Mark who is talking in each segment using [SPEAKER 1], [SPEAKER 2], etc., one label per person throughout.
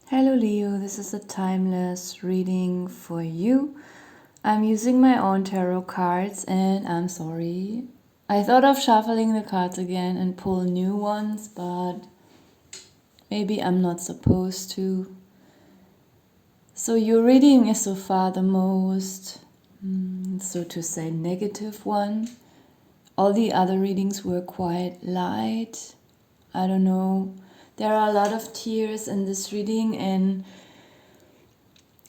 [SPEAKER 1] Hello Leo, this is a timeless reading for you. I'm using my own tarot cards and I'm sorry. I thought of shuffling the cards again and pull new ones, but maybe I'm not supposed to. So your reading is so far the most, so to say, negative one. All the other readings were quite light. I don't know. There are a lot of tears in this reading and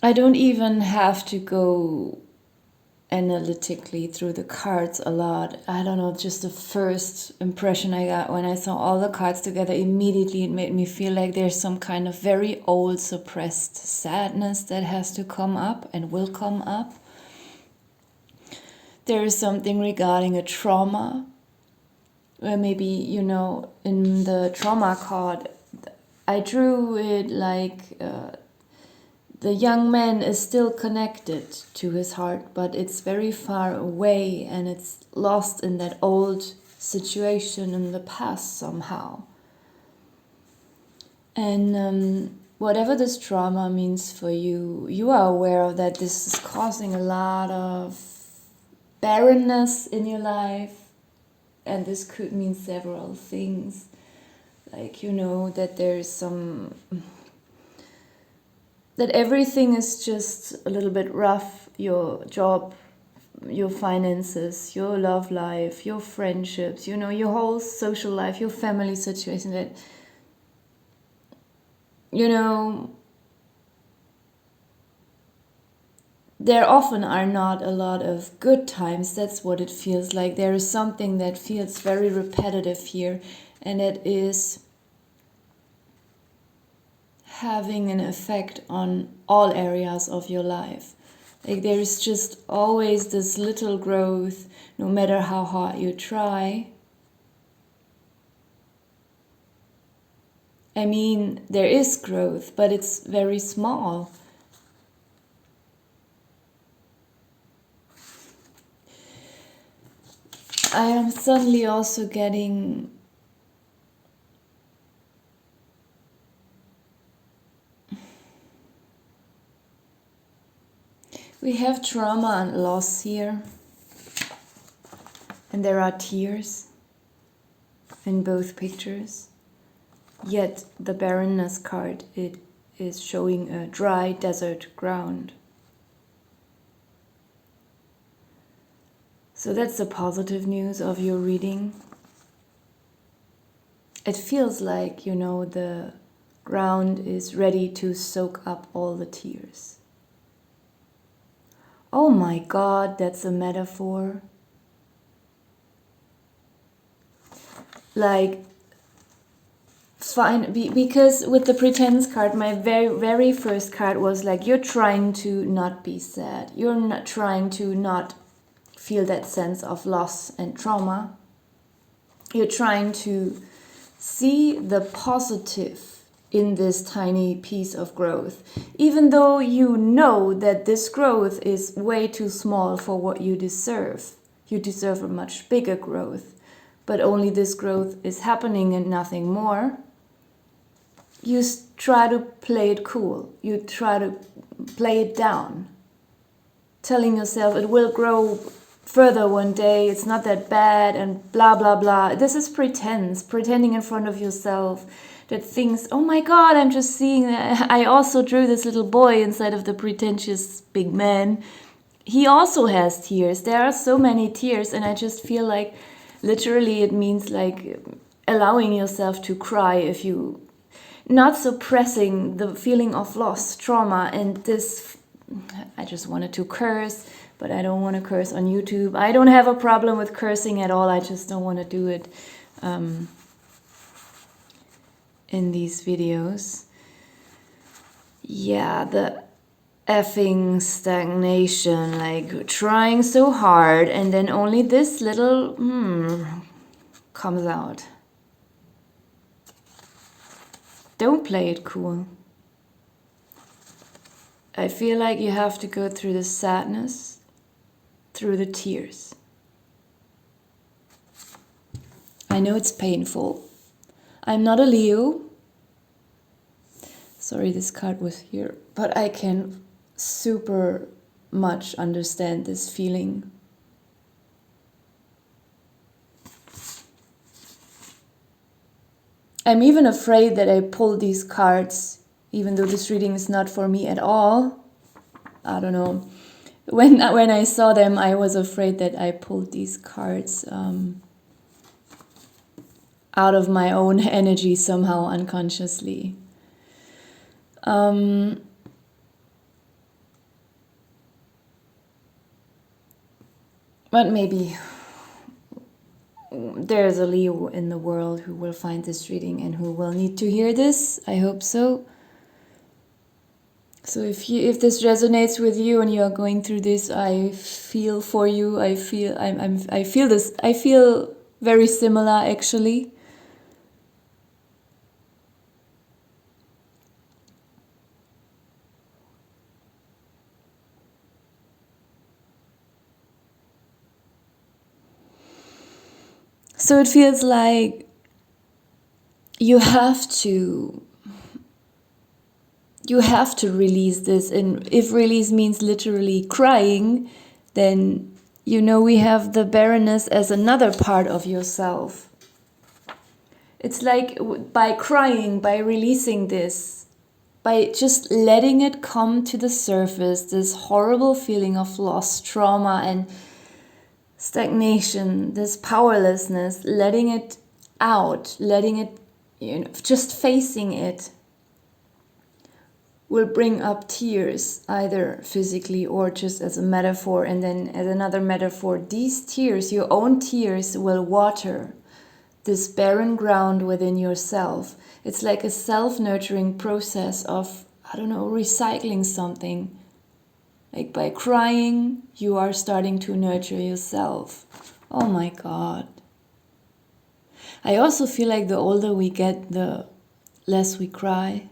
[SPEAKER 1] I don't even have to go analytically through the cards a lot. I don't know, just the first impression I got when I saw all the cards together, immediately it made me feel like there's some kind of very old suppressed sadness that has to come up and will come up. There is something regarding a trauma, where maybe, in the trauma card, I drew it like the young man is still connected to his heart, but it's very far away and it's lost in that old situation in the past somehow. And whatever this trauma means for you, you are aware of that this is causing a lot of barrenness in your life, and this could mean several things. Like, that there's some... that everything is just a little bit rough. Your job, your finances, your love life, your friendships, your whole social life, your family situation, that, there often are not a lot of good times. That's what it feels like. There is something that feels very repetitive here, and it is having an effect on all areas of your life. Like, there is just always this little growth, no matter how hard you try. I mean, there is growth, but it's very small. I am suddenly also getting... we have trauma and loss here. And there are tears in both pictures. Yet the barrenness card, it is showing a dry desert ground. So that's the positive news of your reading. It feels like, the ground is ready to soak up all the tears. Oh my God, that's a metaphor. Like, fine, because with the pretense card, my very first card was like, you're trying to not be sad. You're not trying to not feel that sense of loss and trauma. You're trying to see the positive in this tiny piece of growth, even though you know that this growth is way too small for what you deserve. You deserve a much bigger growth, but only this growth is happening and nothing more. You try to play it cool. You try to play it down, telling yourself it will grow further one day, it's not that bad, and blah blah blah. This is pretending in front of yourself that things, oh my God, I'm just seeing that. I also drew this little boy inside of the pretentious big man. He also has tears. There are so many tears, and I just feel like literally it means like allowing yourself to cry, if you not suppressing the feeling of loss, trauma, and this... I just wanted to curse, but I don't want to curse on YouTube. I don't have a problem with cursing at all. I just don't want to do it in these videos. Yeah, the effing stagnation, like trying so hard and then only this little comes out. Don't play it cool. I feel like you have to go through the sadness, through the tears. I know it's painful. I'm not a Leo, Sorry, this card was here. But I can super much understand this feeling. I'm even afraid that I pulled these cards, even though this reading is not for me at all. I don't know. When I saw them, I was afraid that I pulled these cards out of my own energy somehow unconsciously. But maybe there's a Leo in the world who will find this reading and who will need to hear this. I hope so. So if this resonates with you and you are going through this, I feel for you. I feel this. I feel very similar actually. So it feels like you have to release this, and if release means literally crying, then we have the barrenness as another part of yourself. It's like by crying, by releasing this, by just letting it come to the surface, this horrible feeling of loss, trauma, and stagnation, this powerlessness, letting it out, letting it, just facing it, will bring up tears, either physically or just as a metaphor. And then as another metaphor, these tears, your own tears, will water this barren ground within yourself. It's like a self-nurturing process of, recycling something. Like by crying, you are starting to nurture yourself. Oh my God. I also feel like the older we get, the less we cry.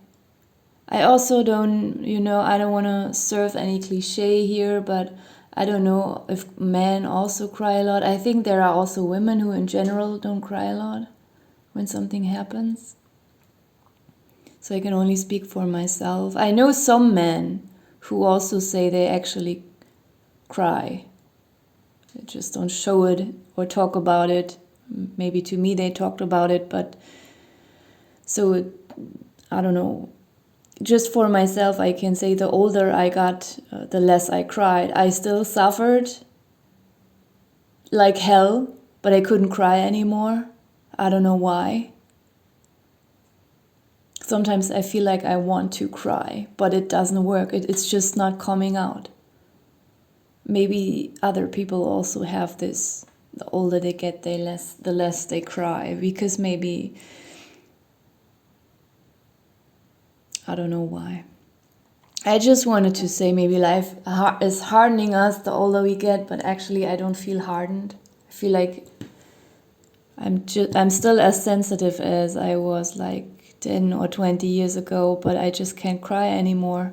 [SPEAKER 1] I also don't, I don't want to serve any cliche here, but I don't know if men also cry a lot. I think there are also women who in general don't cry a lot when something happens. So I can only speak for myself. I know some men who also say they actually cry. They just don't show it or talk about it. Maybe to me they talked about it, but so I don't know. Just for myself, I can say the older I got, the less I cried. I still suffered like hell, but I couldn't cry anymore. I don't know why. Sometimes I feel like I want to cry, but it doesn't work. It's just not coming out. Maybe other people also have this. The older they get, the less they cry, because maybe, I don't know why. I just wanted to say maybe life is hardening us the older we get, but actually I don't feel hardened. I feel like I'm still as sensitive as I was like 10 or 20 years ago, but I just can't cry anymore.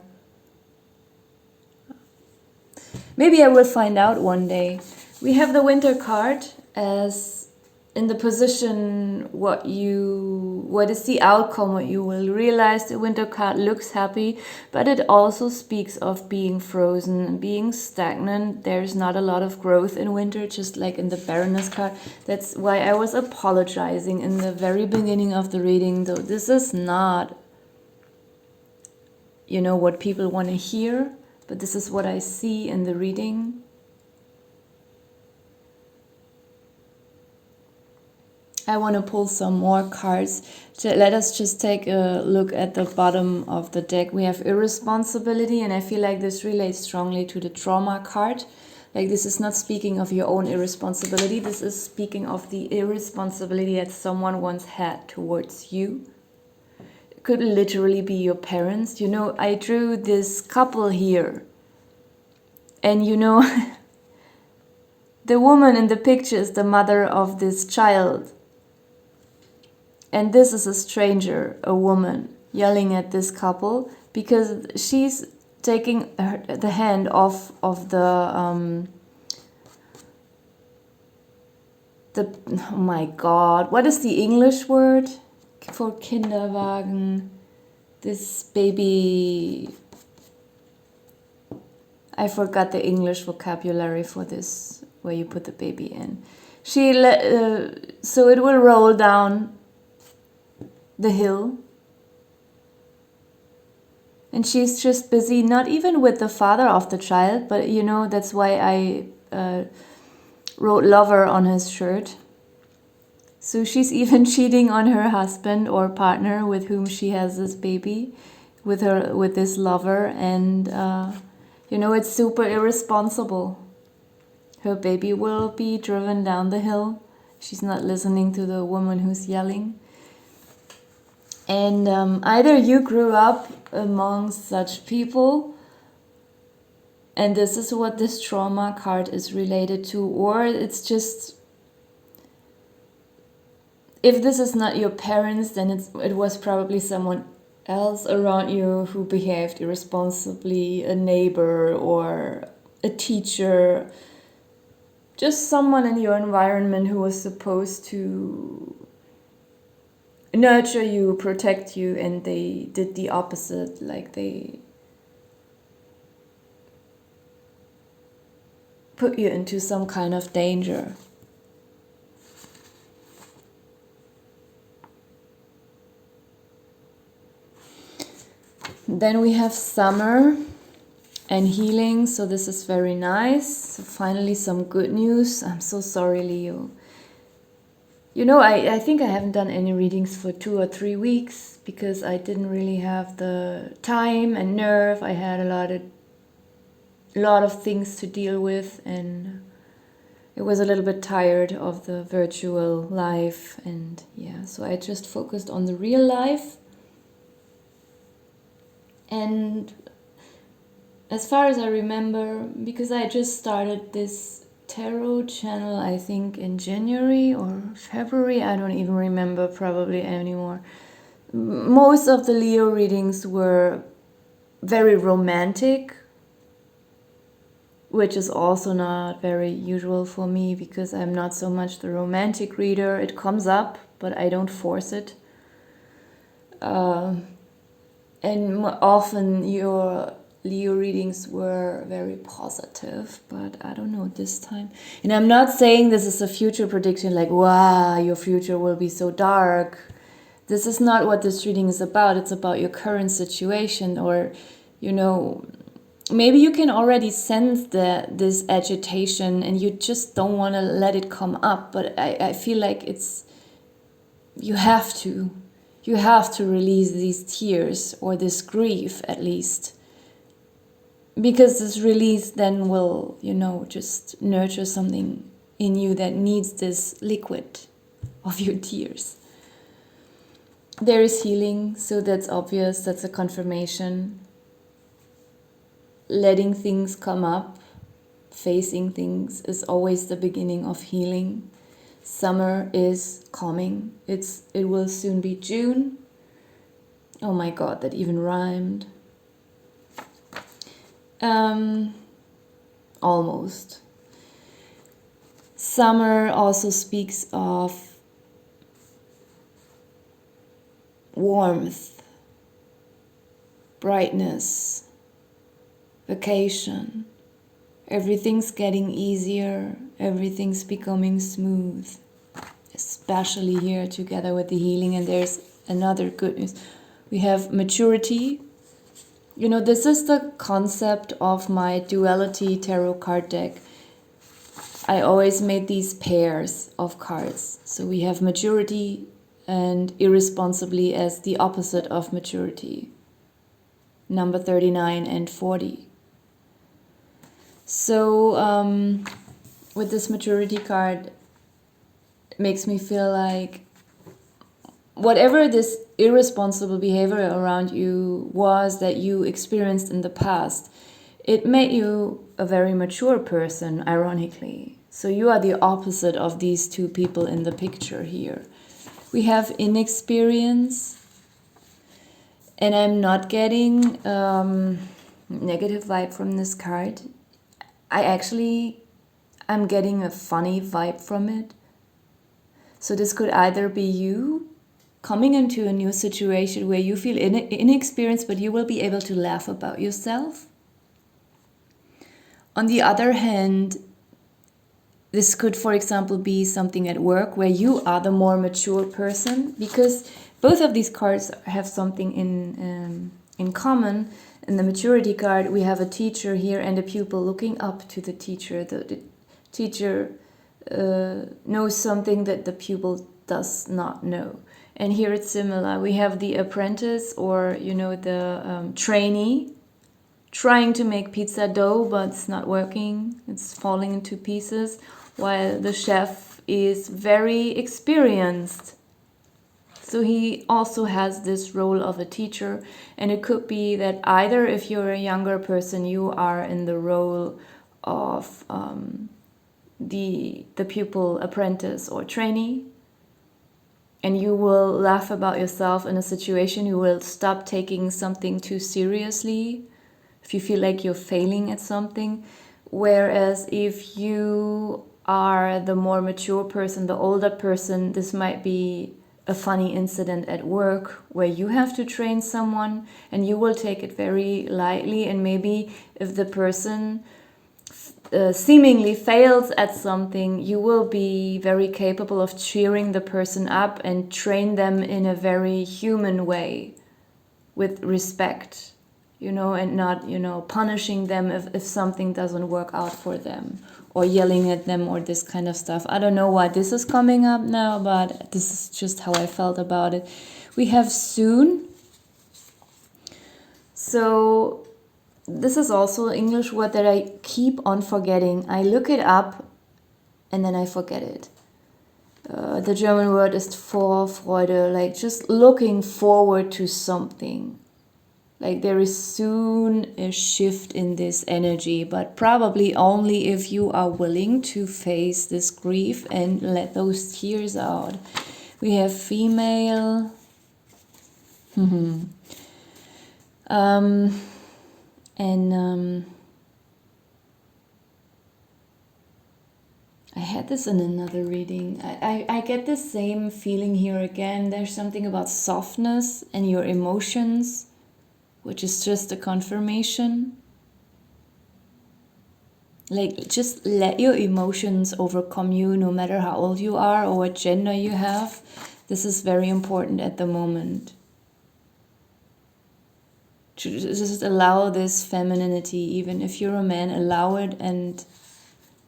[SPEAKER 1] Maybe I will find out one day. We have the winter card as in the position what is the outcome, what you will realize. The winter card looks happy, but it also speaks of being frozen, being stagnant. There's not a lot of growth in winter, just like in the barrenness card. That's why I was apologizing in the very beginning of the reading, though this is not what people want to hear, but this is what I see in the reading. I want to pull some more cards. Let us just take a look at the bottom of the deck. We have irresponsibility, and I feel like this relates strongly to the trauma card. Like this is not speaking of your own irresponsibility. This is speaking of the irresponsibility that someone once had towards you. It could literally be your parents. I drew this couple here. And the woman in the picture is the mother of this child. And this is a stranger, a woman, yelling at this couple because she's taking the hand off of the oh my God, what is the English word for Kinderwagen? this baby, I forgot the English vocabulary for this, where you put the baby in. So it will roll down the hill. And she's just busy, not even with the father of the child, but that's why I wrote lover on his shirt. So she's even cheating on her husband or partner with whom she has this baby, with this lover, and it's super irresponsible. Her baby will be driven down the hill. She's not listening to the woman who's yelling. And either you grew up among such people, and this is what this trauma card is related to, or it's just, if this is not your parents, then it was probably someone else around you who behaved irresponsibly, a neighbor or a teacher, just someone in your environment who was supposed to nurture you, protect you, and they did the opposite. Like they put you into some kind of danger. Then we have summer and healing, so this is very nice. So finally some good news. I'm so sorry, Leo. I think I haven't done any readings for 2 or 3 weeks because I didn't really have the time and nerve. I had a lot of things to deal with, and it was a little bit tired of the virtual life, and so I just focused on the real life. And as far as I remember, because I just started this tarot channel, I think in January or February, I don't even remember probably anymore. Most of the Leo readings were very romantic, which is also not very usual for me because I'm not so much the romantic reader. It comes up, but I don't force it. And often your Leo readings were very positive, but I don't know this time. And I'm not saying this is a future prediction, like, wow, your future will be so dark. This is not what this reading is about. It's about your current situation, or, maybe you can already sense this agitation and you just don't want to let it come up. But I feel like you have to release these tears, or this grief at least. Because this release then will, just nurture something in you that needs this liquid of your tears. There is healing, so that's obvious, that's a confirmation. Letting things come up, facing things is always the beginning of healing. Summer is coming. It will soon be June. Oh my God, that even rhymed. Almost. Summer also speaks of warmth, brightness, vacation. Everything's getting easier, everything's becoming smooth, especially here together with the healing. And there's another good news. We have maturity. This is the concept of my duality tarot card deck. I always made these pairs of cards. So we have maturity and irresponsibly as the opposite of maturity. Number 39 and 40. So with this maturity card, it makes me feel like whatever this irresponsible behavior around you was that you experienced in the past, it made you a very mature person, ironically. So you are the opposite of these two people in the picture here. We have inexperience, and I'm not getting negative vibe from this card. I'm getting a funny vibe from it. So this could either be you, coming into a new situation where you feel inexperienced, but you will be able to laugh about yourself. On the other hand, this could, for example, be something at work where you are the more mature person, because both of these cards have something in common. In the maturity card, we have a teacher here and a pupil looking up to the teacher. The teacher knows something that the pupil does not know. And here it's similar. We have the apprentice, or the trainee, trying to make pizza dough, but it's not working. It's falling into pieces, while the chef is very experienced. So he also has this role of a teacher, and it could be that either if you're a younger person, you are in the role of the pupil, apprentice, or trainee, and you will laugh about yourself in a situation. You will stop taking something too seriously if you feel like you're failing at something. Whereas if you are the more mature person, the older person, this might be a funny incident at work where you have to train someone and you will take it very lightly. And maybe if the person seemingly fails at something, you will be very capable of cheering the person up and train them in a very human way with respect, and not, punishing them if something doesn't work out for them, or yelling at them, or this kind of stuff. I don't know why this is coming up now, but this is just how I felt about it. We have soon. So this is also an English word that I keep on forgetting. I look it up and then I forget it. The German word is Vorfreude, like just looking forward to something. Like there is soon a shift in this energy, but probably only if you are willing to face this grief and let those tears out. We have female. I had this in another reading. I get the same feeling here again. There's something about softness and your emotions, which is just a confirmation. Like, just let your emotions overcome you, no matter how old you are or what gender you have. This is very important at the moment. To just allow this femininity, even if you're a man, allow it and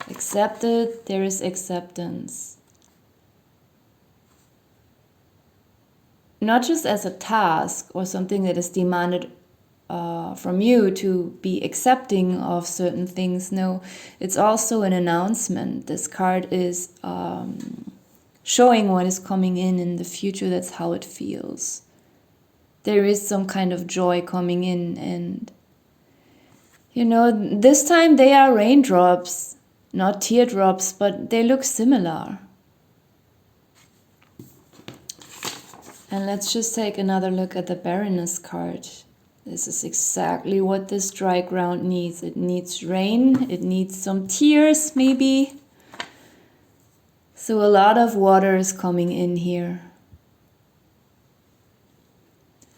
[SPEAKER 1] accept it. There is acceptance. Not just as a task or something that is demanded from you to be accepting of certain things. No, it's also an announcement. This card is showing what is coming in the future. That's how it feels. There is some kind of joy coming in, and this time they are raindrops, not teardrops, but they look similar. And let's just take another look at the Baroness card. This is exactly what this dry ground needs. It needs rain, it needs some tears maybe. So a lot of water is coming in here.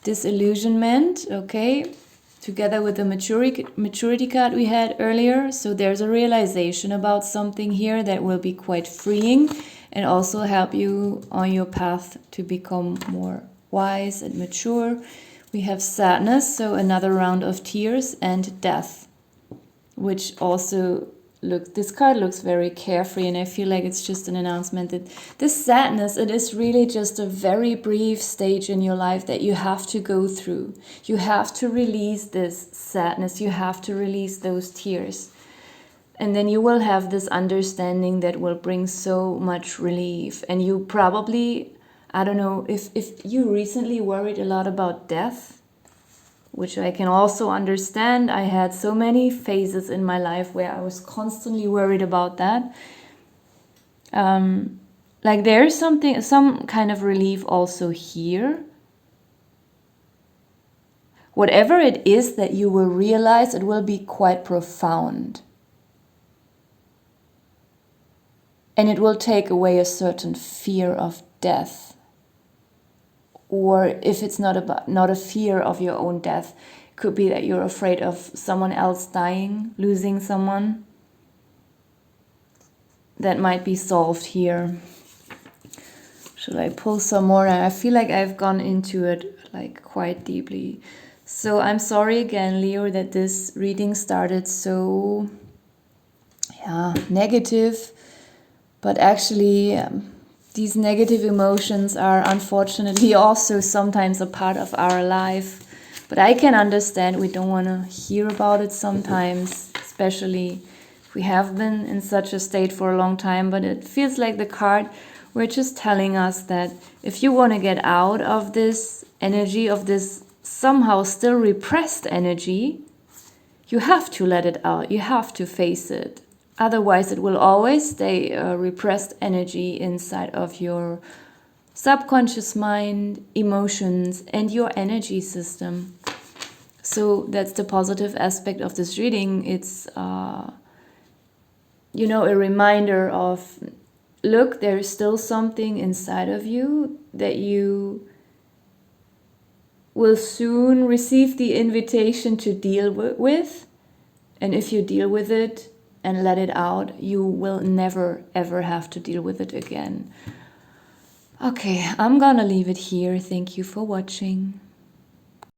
[SPEAKER 1] Disillusionment, okay, together with the maturity card we had earlier. So there's a realization about something here that will be quite freeing and also help you on your path to become more wise and mature. We have sadness, so another round of tears, and death, which also this card looks very carefree, and I feel like it's just an announcement that this sadness, it is really just a very brief stage in your life that you have to go through. You have to release this sadness, you have to release those tears. And then you will have this understanding that will bring so much relief. And you probably, I don't know, if you recently worried a lot about death, which I can also understand. I had so many phases in my life where I was constantly worried about that. Like there's some kind of relief also here. Whatever it is that you will realize, it will be quite profound. And it will take away a certain fear of death. or if it's not a fear of your own death, it could be that you're afraid of someone else dying, losing someone. That might be solved here. Should I pull some more? I feel like I've gone into it like quite deeply. So I'm sorry again, Leo, that this reading started so negative, but actually these negative emotions are unfortunately also sometimes a part of our life. But I can understand we don't want to hear about it sometimes, especially if we have been in such a state for a long time. But it feels like the card, we're just telling us that if you want to get out of this energy, of this somehow still repressed energy, you have to let it out. You have to face it. Otherwise, it will always stay a repressed energy inside of your subconscious mind, emotions, and your energy system. So that's the positive aspect of this reading. It's, a reminder of, look, there is still something inside of you that you will soon receive the invitation to deal with. And if you deal with it and let it out, you will never, ever have to deal with it again. Okay, I'm gonna leave it here. Thank you for watching.